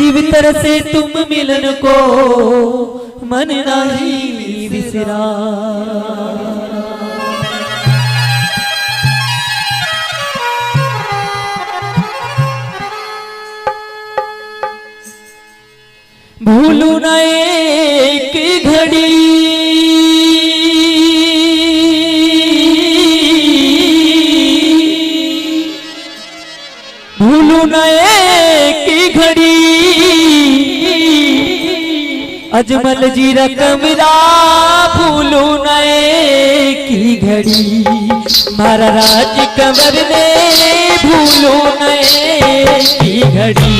शिव तरसे तुम मिलन को मन नहीं विसरा। भूलू न एक घड़ी भूलू न एक घड़ी अजमल जी रकमरा भूलू न एक घड़ी मारा राज कंवर ने भूलू न एक घड़ी।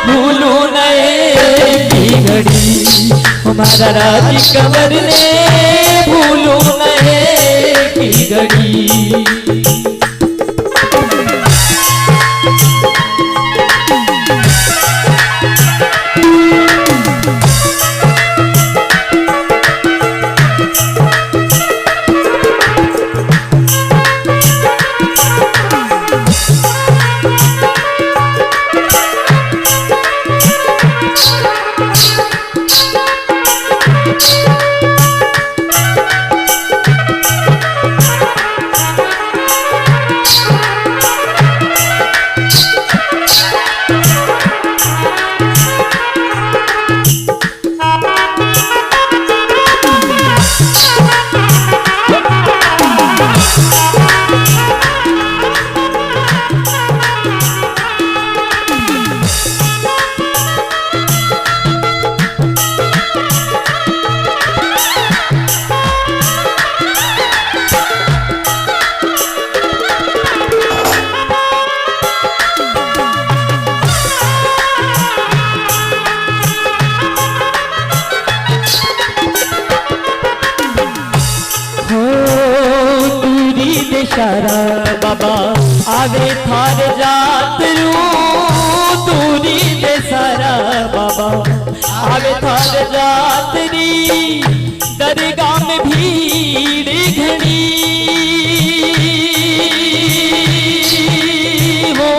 भूलू नए की घड़ी हमारा राज कंवर ने भूलू नए की घड़ी। इशारा बाबा आवे थार जात रू दूरी दे सारा बाबा आवे थार जात री दरगाह में भीड़ घनी हो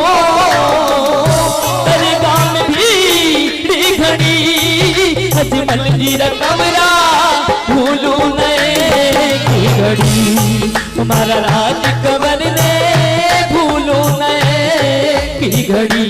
दरगाह में भीड़ घनी अजमल जी रकमरा भूलू नए की घड़ी हमारा राज कंवर ने भूलू नए की घड़ी।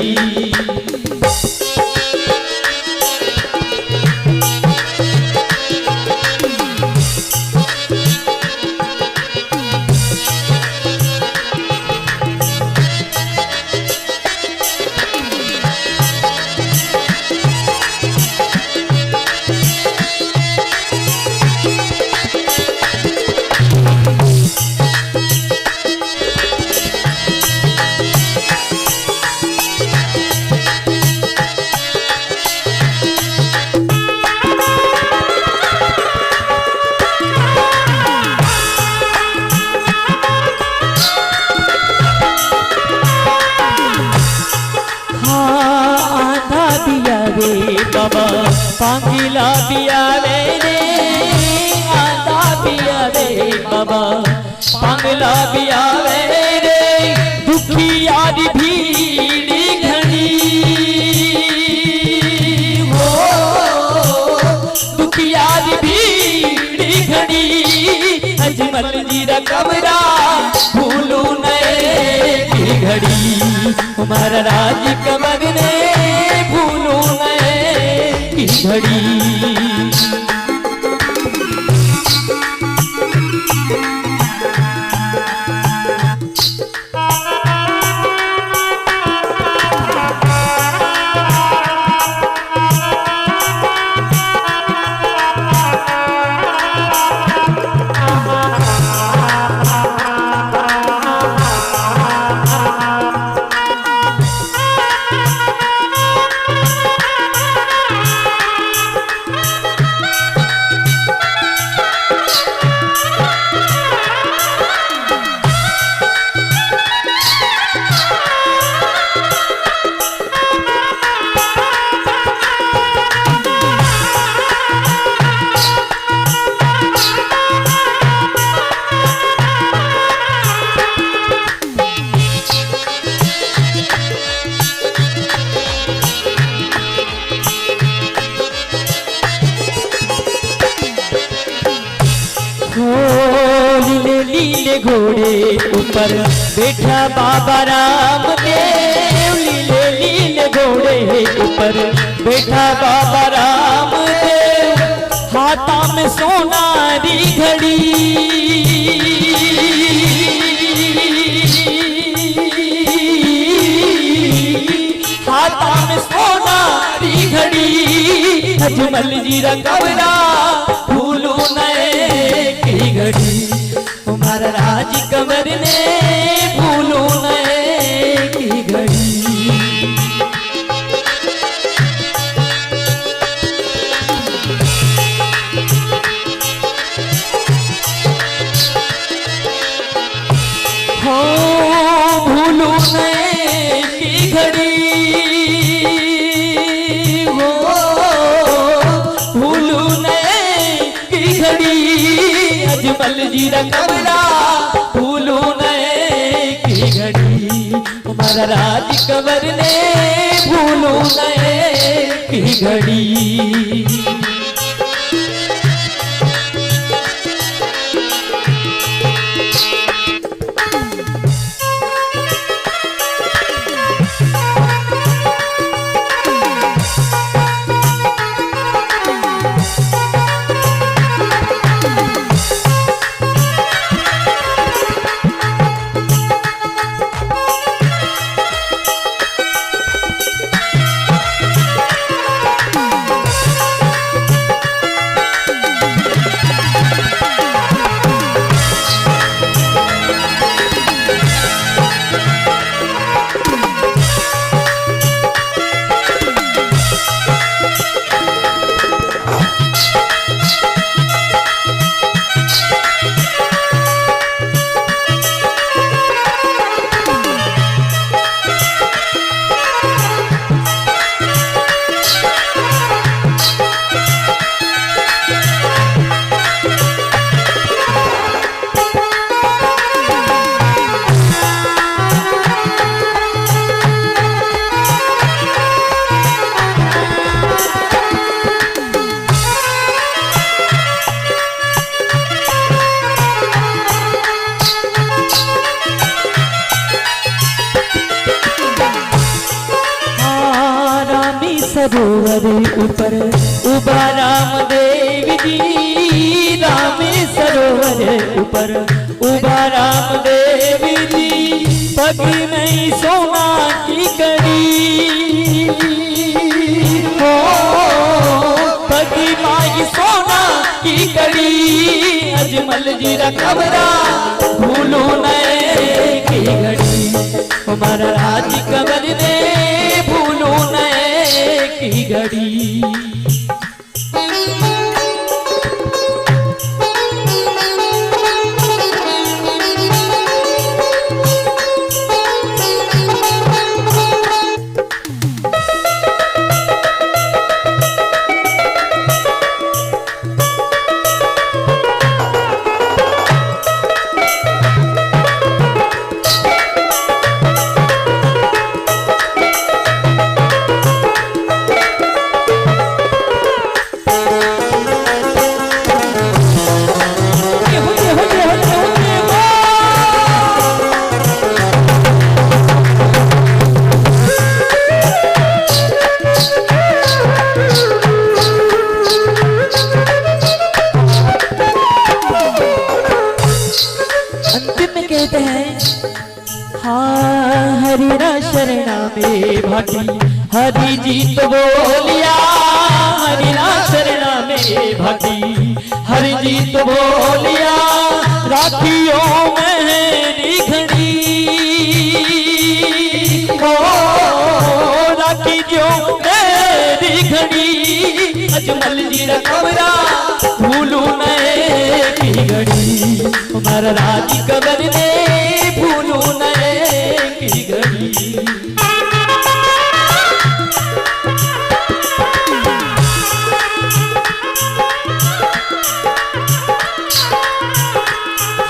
बाबा पांगिला पिया रे आंधा पिया रे बाबा पांगला पिया रे दुखी यारी भीड़ घनी हो दुखी यारी भीड़ घनी अजमल जी रकमरा भूलू नए की घड़ी हमारा राज कंवर ने भूलू नए की घड़ी। नीले घोड़े ऊपर बैठा बाबा रामदेव, नीले नीले घोड़े ऊपर बैठा बाबा रामदेव, हाथा में सोनारी घड़ी, हाथा में सोनारी घड़ी, अजमल जी रकबरा भूलू नए की घड़ी, हमारा राज कंवर ने भूलू नए की घड़ी। हो भूलू नए की घड़ी, अजमल जी रकबरा भूलू नए की घड़ी, हमारा राज कंवर ने भूलू नए की घड़ी। सरोवर ऊपर उबा रामदेव जी, रामे सरोवर ऊपर उबा रामदेव जी, पग में सोना की कड़ी, हो पग में सोना की कड़ी, अजमल जी रकबरा भूलू नए की घड़ी, हमारा राज कंवर ने भूलू नए की घड़ी। हरिरा शरणा में भाटी, हरि जी तो बोलिया, हरिरा शरणा में भाटी, हरि जी तो बोलिया, राखियों मेरी घड़ी, हो राखियों मेरी घड़ी, अजमल जी रकबरा भूलू नए की घड़ी, हमारा राज कंवर ने भूलू नए की घड़ी।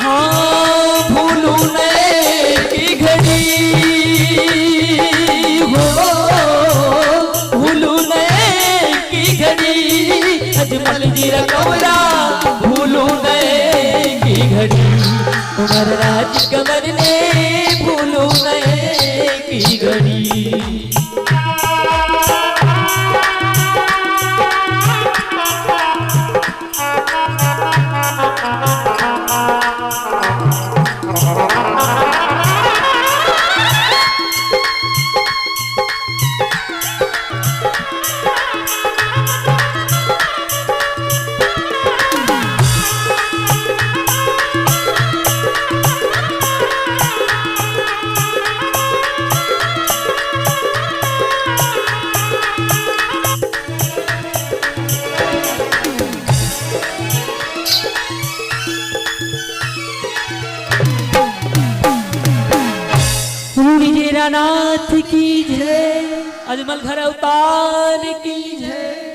हाँ भूलू नए की घड़ी, हो भूलू नए की घड़ी, अजमल जी रकबरा भूलू नए की घड़ी, वरराज कमर ने भूलू नए की घड़ी। नाथ की जय, अजमल घर अवतार की जय।